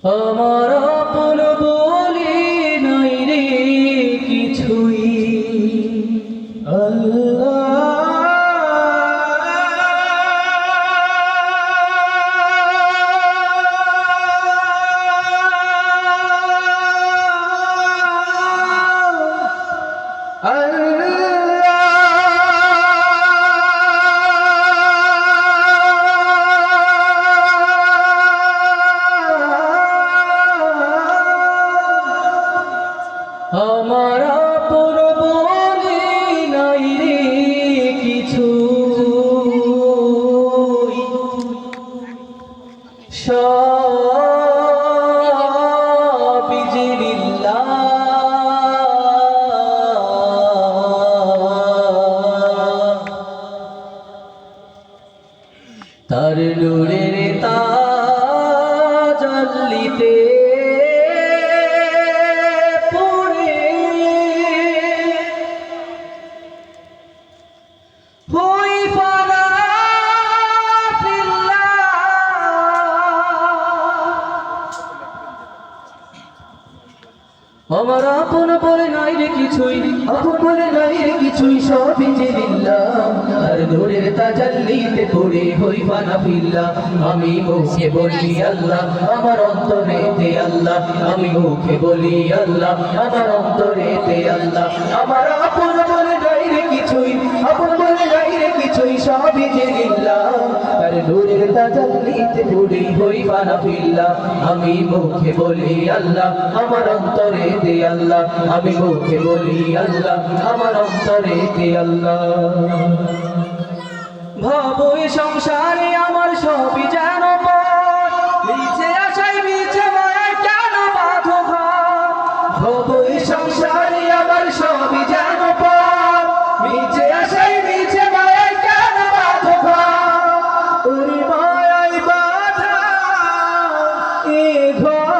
আমার আপন বলে নাই রে কিছুই আল্লাহ আমার আপন বলে নাই রে কিছু সবই যে লিল্লাহ তার নূরের তাজাল্লিতে আমার আপন বলে নাই রে কিছুই আপন বলে নাই রে কিছুই সবই যে লিল্লাহ আর নূরের তাজাল্লিতে পড়ে হই ফানা ফিল্লাহ আমি মুখে বলি আল্লাহ আমার অন্তরেতে আল্লাহ আমি মুখে বলি আল্লাহ আমার অন্তরেতে আল্লাহ আমার আপন বলে নাই রে কিছুই আপন বলে নাই রে কিছুই সবই যে লিল্লাহ আর নূরের তাজাল্লিতে পড়ে হই ফানা ফিল্লাহ আমি মুখে বলি আল্লাহ আমার অন্তরে দে আল্লাহ আমি মুখে বলি আল্লাহ আমার অন্তরে দে আল্লাহ ভাবো এই সংসারে আমার সবই যেন মিছে আশায় মিছে মায়ায় কেন বাঁধো ভাবো এই সংসারে আমার সবই যেন মিছে আশায় মিছে মায়ায় কেন বাঁধো ওরে মায়ায় বাঁধা এ ঘর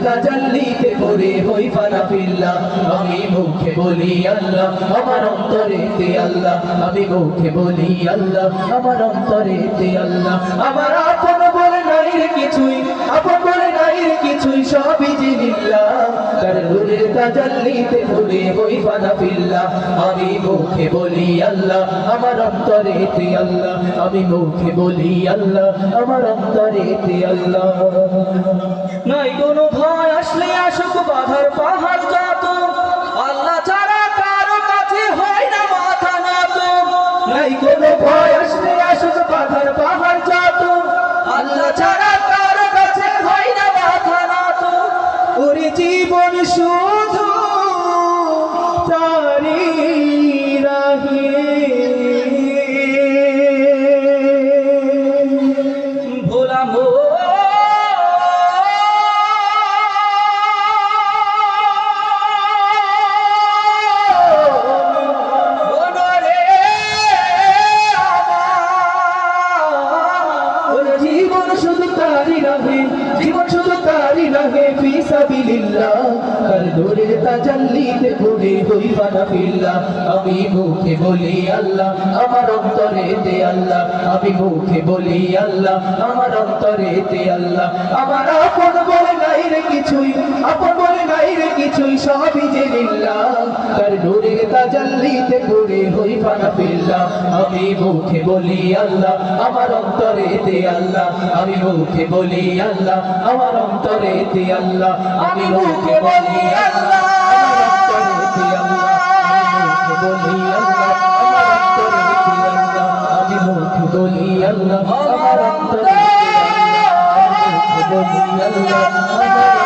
তাজাল্লিতে পড়ে হই ফানা ফিল্লাহ আমি মুখে বলি আল্লাহ আমার অন্তরেতে আল্লাহ আমি মুখে বলি আল্লাহ আমার অন্তরেতে আল্লাহ আমার আপন বলে নাই রে কিছুই আপন বলে নাই রে কিছুই সবই যে লিল্লাহ তার নূরের তাজাল্লিতে পড়ে হই ফানা ফিল্লাহ আমি মুখে বলি আল্লাহ আমার অন্তরেতে আল্লাহ আমি মুখে বলি আল্লাহ আমার অন্তরেতে আল্লাহ নাই কোনো ভয় আসলে আসুক বাধার পাহাড় যত আল্লাহ ছাড়া কারো কাছে হয় না মাথা নত নাই কোনো ভয় আসলে আসুক বাধার পাহাড় যত আল্লাহ ছাড়া কারো কাছে হয় না মাথা নত ওরে জীবন শুধু তারি রাহে ভোলা জীবন শুধু তারি রহে ফি সাবিলিল্লাহ কাল নূরের তাজাল্লিতে পড়ে হই ফানা ফিল্লাহ আমি মুখে বলি আল্লাহ আমার অন্তরেতে আল্লাহ আমি মুখে বলি আল্লাহ আমার অন্তরেতে আল্লাহ আমার আপন বলে নাই রে কিছুই আপন বলে নাই রে কিছুই সবই যে লিল্লাহ কাল নূরের তাজাল্লিতে পড়ে হই ফানা ফিল্লাহ আমি মুখে বলি আল্লাহ আমার অন্তরেতে আল্লাহ আমি মুখে বলি আল্লাহ আমার অন্তরেতে আল্লাহ আমি মুখে বলি আল্লাহ আমার অন্তরেতে আল্লাহ আমি মুখে বলি আল্লাহ আমার অন্তরেতে আল্লাহ আমি মুখে বলি আল্লাহ আমার অন্তরেতে আল্লাহ